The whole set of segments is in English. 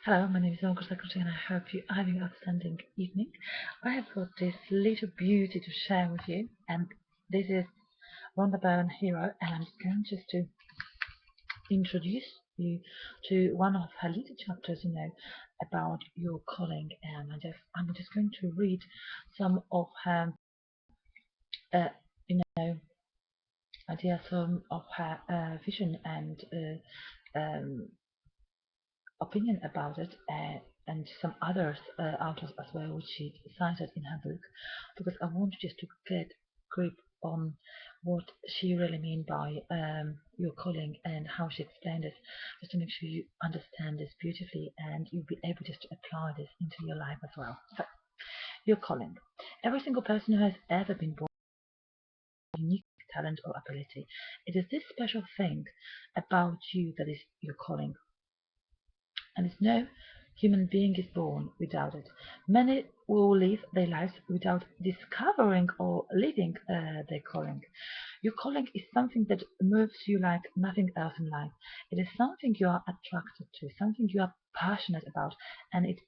Hello, my name is Rhonda Burne and I hope you are having an outstanding evening. I have got this little beauty to share with you, and this is Rhonda Burne Hero, and I'm going just to introduce you to one of her little chapters, about your calling, and I'm just going to read some of her, uh, you know, ideas, some of her vision and opinion about it, and some others authors as well, which she cited in her book, because I want you just to get grip on what she really mean by your calling and how she explained it, just to make sure you understand this beautifully and you'll be able just to apply this into your life as well. So, your calling. Every single person who has ever been born with a unique talent or ability. It is this special thing about you that is your calling, and no human being is born without it. Many will live their lives without discovering or living their calling. Your calling is something that moves you like nothing else in life. It is something you are attracted to, something you are passionate about, and it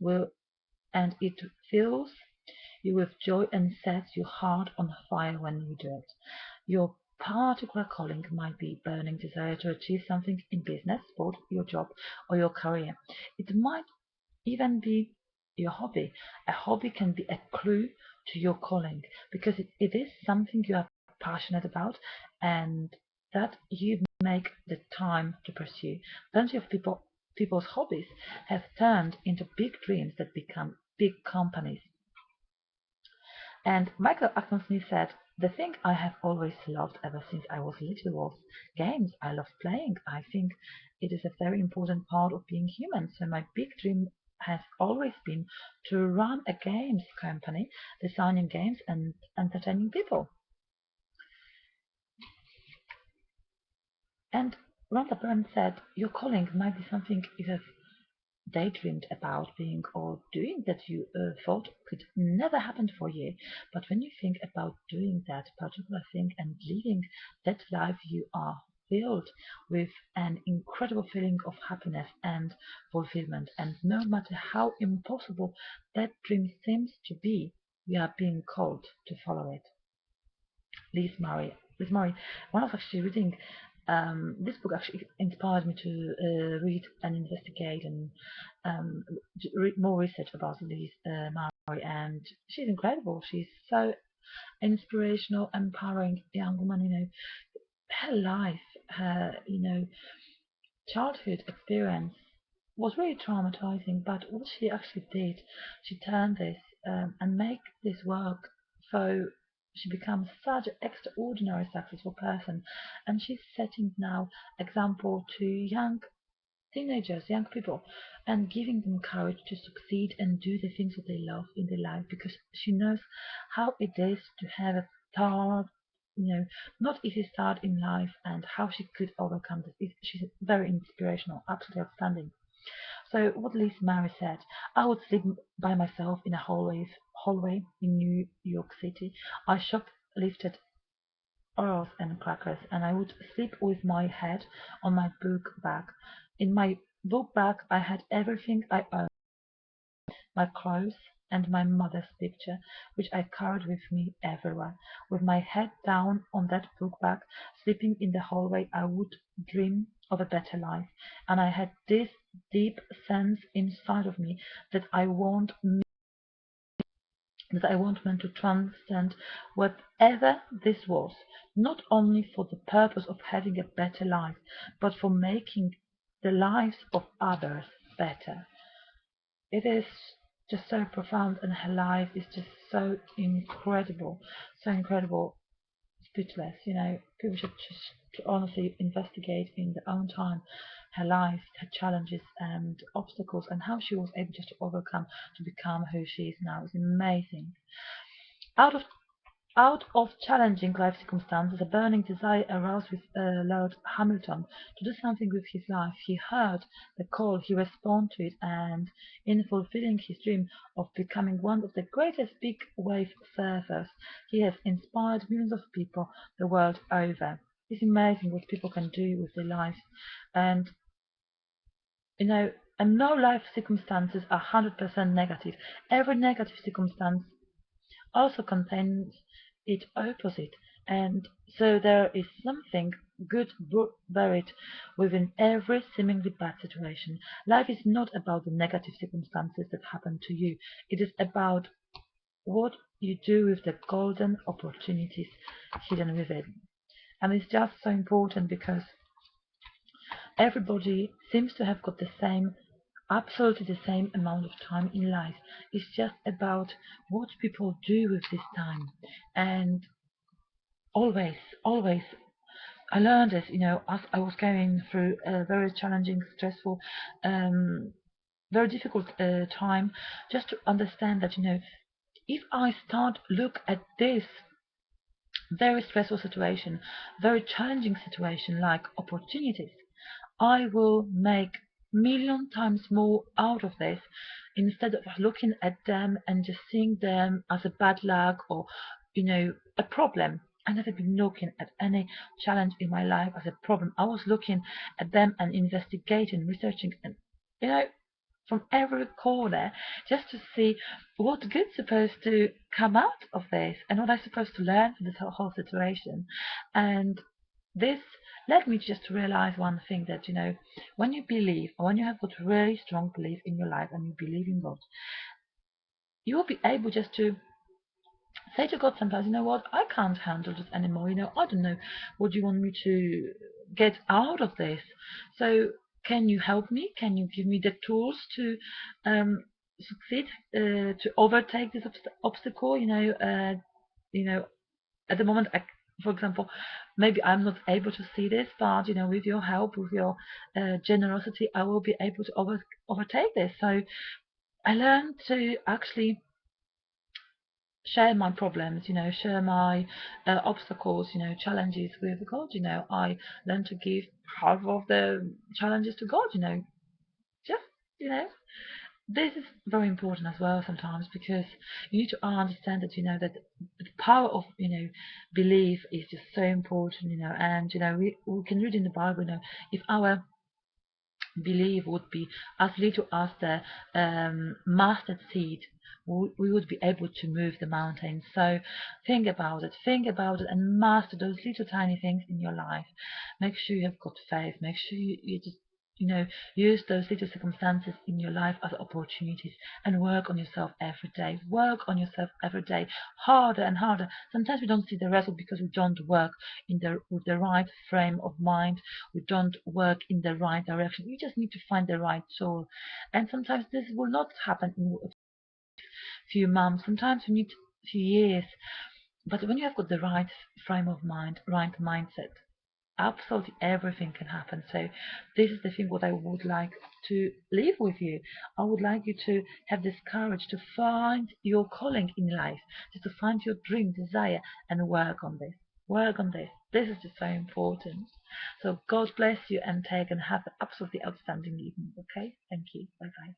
fills you with joy and sets your heart on fire when you do it. Your particular calling might be burning desire to achieve something in business, sport, your job, or your career. It might even be your hobby. A hobby can be a clue to your calling because it is something you are passionate about and that you make the time to pursue. Plenty of people's hobbies have turned into big dreams that become big companies. And Michael Ackman said, "The thing I have always loved ever since I was little was games. I love playing. I think it is a very important part of being human. So my big dream has always been to run a games company, designing games and entertaining people." And Rhonda Burne said, "Your calling might be something you have daydreamed about being or doing that you thought could never happen for you. But when you think about doing that particular thing and living that life, you are filled with an incredible feeling of happiness and fulfillment. And no matter how impossible that dream seems to be, you are being called to follow it." Liz Murray. When I was actually reading this book, actually inspired me to read and investigate and read more research about Liz Murray, and she's incredible. She's so inspirational, empowering young woman. Her life, her childhood experience was really traumatizing, but what she actually did, she turned this and make this work. So she becomes such an extraordinary successful person, and she's setting now example to young teenagers, young people, and giving them courage to succeed and do the things that they love in their life, because she knows how it is to have a start, not easy start in life, and how she could overcome this. She's very inspirational, absolutely outstanding. So what Liz Murray said, "I would sleep by myself in a hallway in New York City. I shoplifted Oreos and crackers, and I would sleep with my head on my book bag. In my book bag I had everything I owned, my clothes and my mother's picture, which I carried with me everywhere. With my head down on that book bag, sleeping in the hallway, I would dream of a better life, and I had this deep sense inside of me that I want men to transcend whatever this was, not only for the purpose of having a better life, but for making the lives of others better." It is just so profound, and her life is just so incredible, so incredible, speechless. People should just to honestly investigate in their own time her life, her challenges and obstacles, and how she was able just to overcome to become who she is now. It's amazing. Out of Out of challenging life circumstances, a burning desire arose with Lord Hamilton to do something with his life. He heard the call, he responded to it, and in fulfilling his dream of becoming one of the greatest big wave surfers, he has inspired millions of people the world over. It's amazing what people can do with their lives. And And no life circumstances are 100% negative. Every negative circumstance also contains its opposite, and so there is something good buried within every seemingly bad situation. Life is not about the negative circumstances that happen to you. It is about what you do with the golden opportunities hidden within. And it's just so important because everybody seems to have got the same, absolutely the same amount of time in life. It's just about what people do with this time. And always, always, I learned this, as I was going through a very challenging, stressful, very difficult time, just to understand that, if I start look at this very stressful situation, very challenging situation like opportunities, I will make million times more out of this instead of looking at them and just seeing them as a bad luck or a problem. I never been looking at any challenge in my life as a problem. I was looking at them and investigating, researching, and you know from every corner just to see what good's supposed to come out of this and what I'm supposed to learn from this whole situation. And this led me just to realize one thing that, when you believe, or when you have got really strong belief in your life and you believe in God, you will be able just to say to God sometimes, you know what, I can't handle this anymore. I don't know what you want me to get out of this. So can you help me? Can you give me the tools to succeed, to overtake this obstacle? At the moment, for example, maybe I'm not able to see this, but with your help, with your generosity, I will be able to overtake this. So I learned to actually share my problems, share my obstacles, challenges with God. I learned to give half of the challenges to God. Just you know, this is very important as well sometimes because you need to understand that that the power of belief is just so important. And we can read in the Bible. If our belief would be as little as the mustard seed, we would be able to move the mountains. So think about it, and master those little tiny things in your life. Make sure you have got faith. Make sure you just use those little circumstances in your life as opportunities and work on yourself every day. Work on yourself every day, harder and harder. Sometimes we don't see the result because we don't work with the right frame of mind. We don't work in the right direction. We just need to find the right soul. And sometimes this will not happen in a few months. Sometimes we need a few years. But when you have got the right frame of mind, right mindset, absolutely everything can happen. So this is the thing what I would like to leave with you. I would like you to have this courage to find your calling in life, just to find your dream, desire, and work on this. Work on this. This is just so important. So God bless you and take and have an absolutely outstanding evening. Okay? Thank you. Bye bye.